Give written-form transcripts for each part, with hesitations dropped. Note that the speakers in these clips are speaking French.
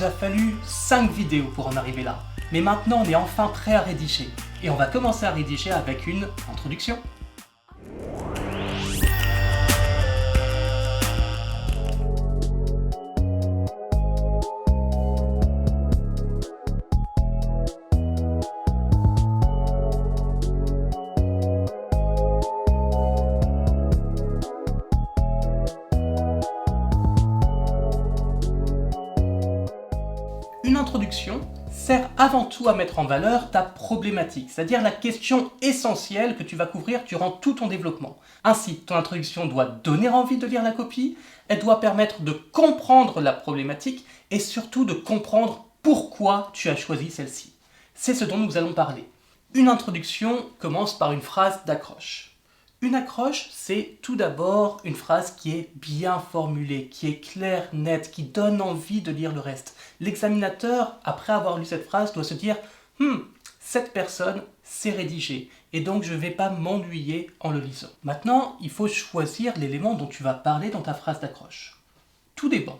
nous a fallu 5 vidéos pour en arriver là. Mais maintenant, on est enfin prêt à rédiger. Et on va commencer à rédiger avec une introduction. Une introduction sert avant tout à mettre en valeur ta problématique, c'est-à-dire la question essentielle que tu vas couvrir durant tout ton développement. Ainsi, ton introduction doit donner envie de lire la copie, elle doit permettre de comprendre la problématique et surtout de comprendre pourquoi tu as choisi celle-ci. C'est ce dont nous allons parler. Une introduction commence par une phrase d'accroche. Une accroche, c'est tout d'abord une phrase qui est bien formulée, qui est claire, nette, qui donne envie de lire le reste. L'examinateur, après avoir lu cette phrase, doit se dire « cette personne sait rédiger et donc je ne vais pas m'ennuyer en le lisant ». Maintenant, il faut choisir l'élément dont tu vas parler dans ta phrase d'accroche. Tout dépend.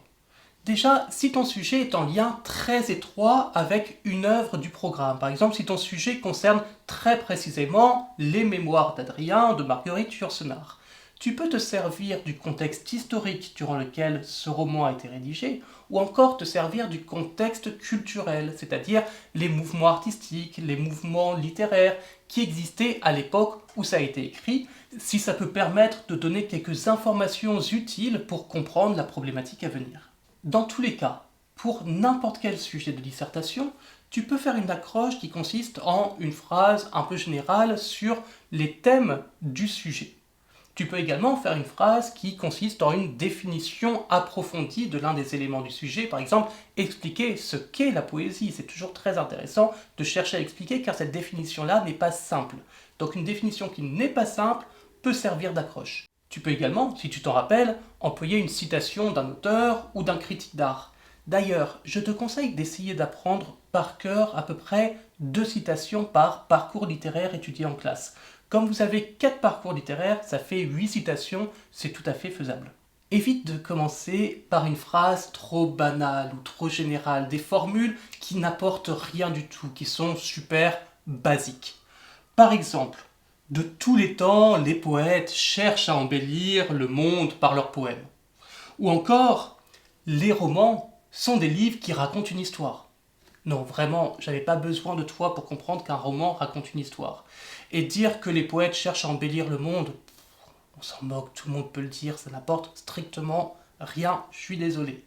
Déjà, si ton sujet est en lien très étroit avec une œuvre du programme, par exemple si ton sujet concerne très précisément les mémoires d'Adrien de Marguerite Yourcenar, tu peux te servir du contexte historique durant lequel ce roman a été rédigé, ou encore te servir du contexte culturel, c'est-à-dire les mouvements artistiques, les mouvements littéraires qui existaient à l'époque où ça a été écrit, si ça peut permettre de donner quelques informations utiles pour comprendre la problématique à venir. Dans tous les cas, pour n'importe quel sujet de dissertation, tu peux faire une accroche qui consiste en une phrase un peu générale sur les thèmes du sujet. Tu peux également faire une phrase qui consiste en une définition approfondie de l'un des éléments du sujet, par exemple expliquer ce qu'est la poésie. C'est toujours très intéressant de chercher à expliquer car cette définition-là n'est pas simple. Donc une définition qui n'est pas simple peut servir d'accroche. Tu peux également, si tu t'en rappelles, employer une citation d'un auteur ou d'un critique d'art. D'ailleurs, je te conseille d'essayer d'apprendre par cœur à peu près 2 citations par parcours littéraire étudié en classe. Comme vous avez 4 parcours littéraires, ça fait 8 citations, c'est tout à fait faisable. Évite de commencer par une phrase trop banale ou trop générale, des formules qui n'apportent rien du tout, qui sont super basiques. Par exemple, de tous les temps, les poètes cherchent à embellir le monde par leurs poèmes. Ou encore, les romans sont des livres qui racontent une histoire. Non, vraiment, j'avais pas besoin de toi pour comprendre qu'un roman raconte une histoire. Et dire que les poètes cherchent à embellir le monde, on s'en moque, tout le monde peut le dire, ça n'apporte strictement rien, je suis désolé.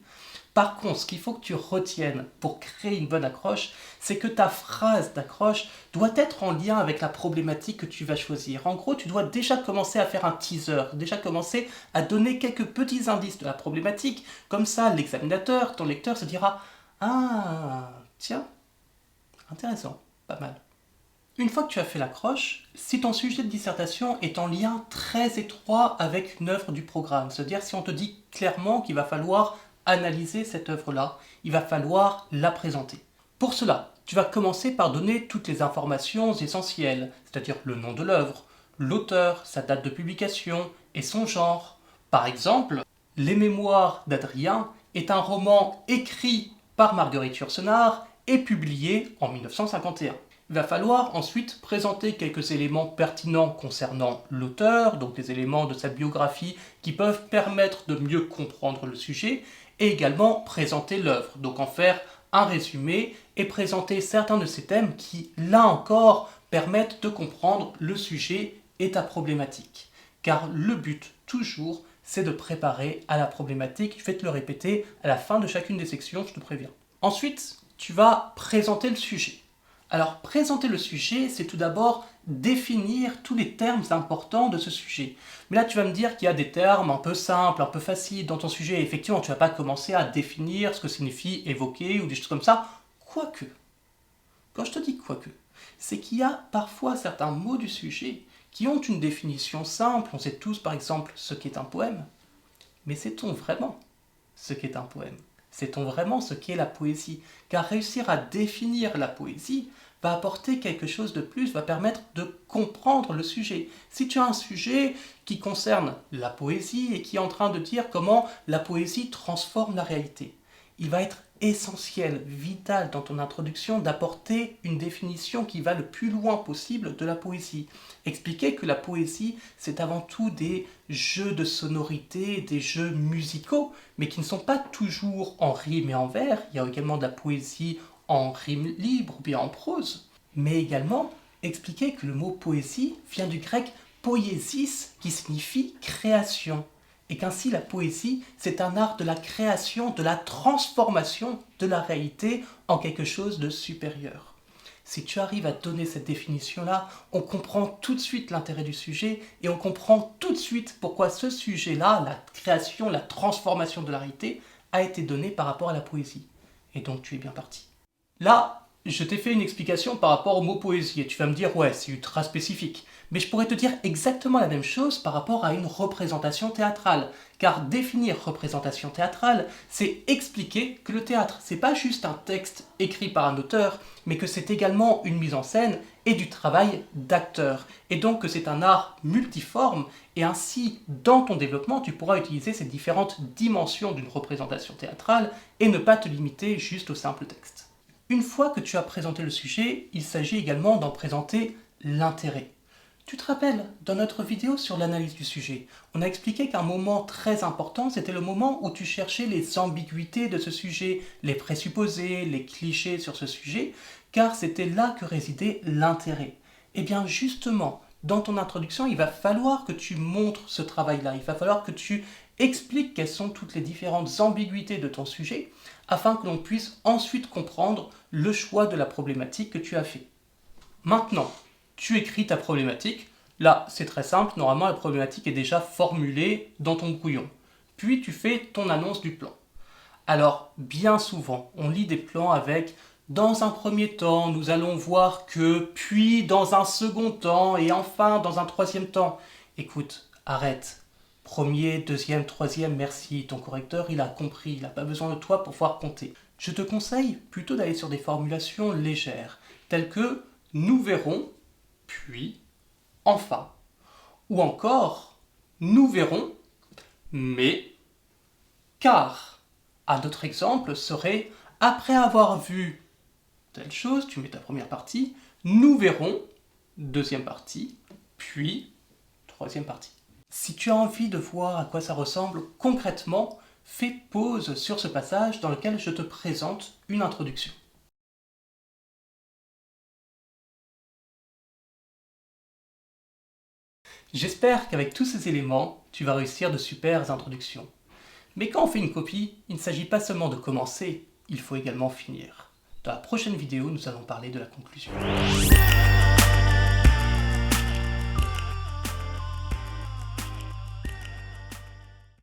Par contre, ce qu'il faut que tu retiennes pour créer une bonne accroche, c'est que ta phrase d'accroche doit être en lien avec la problématique que tu vas choisir. En gros, tu dois déjà commencer à faire un teaser, déjà commencer à donner quelques petits indices de la problématique. Comme ça, l'examinateur, ton lecteur se dira « Ah, tiens, intéressant, pas mal ». Une fois que tu as fait l'accroche, si ton sujet de dissertation est en lien très étroit avec une œuvre du programme, c'est-à-dire si on te dit clairement qu'il va falloir analyser cette œuvre-là, il va falloir la présenter. Pour cela, tu vas commencer par donner toutes les informations essentielles, c'est-à-dire le nom de l'œuvre, l'auteur, sa date de publication et son genre. Par exemple, Les Mémoires d'Adrien est un roman écrit par Marguerite Yourcenar et publié en 1951. Il va falloir ensuite présenter quelques éléments pertinents concernant l'auteur, donc des éléments de sa biographie qui peuvent permettre de mieux comprendre le sujet, et également présenter l'œuvre, donc en faire un résumé et présenter certains de ces thèmes qui, là encore, permettent de comprendre le sujet et ta problématique. Car le but, toujours, c'est de préparer à la problématique. Je vais te le répéter à la fin de chacune des sections, je te préviens. Ensuite, tu vas présenter le sujet. Alors, présenter le sujet, c'est tout d'abord définir tous les termes importants de ce sujet. Mais là, tu vas me dire qu'il y a des termes un peu simples, un peu faciles dans ton sujet. Effectivement, tu ne vas pas commencer à définir ce que signifie évoquer ou des choses comme ça. Quoique, quand je te dis quoique, c'est qu'il y a parfois certains mots du sujet qui ont une définition simple. On sait tous, par exemple, ce qu'est un poème. Mais sait-on vraiment ce qu'est un poème ? Sait-on vraiment ce qu'est la poésie ? Car réussir à définir la poésie va apporter quelque chose de plus, va permettre de comprendre le sujet. Si tu as un sujet qui concerne la poésie et qui est en train de dire comment la poésie transforme la réalité, il va être essentiel, vital dans ton introduction d'apporter une définition qui va le plus loin possible de la poésie. Expliquer que la poésie, c'est avant tout des jeux de sonorité, des jeux musicaux, mais qui ne sont pas toujours en rime et en vers. Il y a également de la poésie en rime libre ou bien en prose. Mais également expliquer que le mot poésie vient du grec poiesis, qui signifie création. Et qu'ainsi la poésie, c'est un art de la création, de la transformation de la réalité en quelque chose de supérieur. Si tu arrives à donner cette définition-là, on comprend tout de suite l'intérêt du sujet et on comprend tout de suite pourquoi ce sujet-là, la création, la transformation de la réalité, a été donné par rapport à la poésie. Et donc tu es bien parti. Là, je t'ai fait une explication par rapport au mot poésie et tu vas me dire ouais, c'est ultra spécifique. Mais je pourrais te dire exactement la même chose par rapport à une représentation théâtrale. Car définir représentation théâtrale, c'est expliquer que le théâtre, c'est pas juste un texte écrit par un auteur, mais que c'est également une mise en scène et du travail d'acteur. Et donc que c'est un art multiforme et ainsi, dans ton développement, tu pourras utiliser ces différentes dimensions d'une représentation théâtrale et ne pas te limiter juste au simple texte. Une fois que tu as présenté le sujet, il s'agit également d'en présenter l'intérêt. Tu te rappelles, dans notre vidéo sur l'analyse du sujet, on a expliqué qu'un moment très important, c'était le moment où tu cherchais les ambiguïtés de ce sujet, les présupposés, les clichés sur ce sujet, car c'était là que résidait l'intérêt. Et bien justement, dans ton introduction, il va falloir que tu montres ce travail-là, il va falloir que tu expliques quelles sont toutes les différentes ambiguïtés de ton sujet, afin que l'on puisse ensuite comprendre le choix de la problématique que tu as fait. Maintenant, tu écris ta problématique. Là, c'est très simple, normalement la problématique est déjà formulée dans ton brouillon. Puis tu fais ton annonce du plan. Alors, bien souvent, on lit des plans avec « dans un premier temps, nous allons voir que, puis dans un second temps, et enfin dans un troisième temps. » Écoute, arrête. Premier, deuxième, troisième, merci. Ton correcteur, il a compris, il n'a pas besoin de toi pour pouvoir compter. Je te conseille plutôt d'aller sur des formulations légères, telles que « nous verrons », puis « enfin ». Ou encore « nous verrons », mais « car ». Un autre exemple serait « après avoir vu telle chose », tu mets ta première partie, « nous verrons », deuxième partie, puis troisième partie. Si tu as envie de voir à quoi ça ressemble concrètement, fais pause sur ce passage dans lequel je te présente une introduction. J'espère qu'avec tous ces éléments, tu vas réussir de super introductions. Mais quand on fait une copie, il ne s'agit pas seulement de commencer, il faut également finir. Dans la prochaine vidéo, nous allons parler de la conclusion.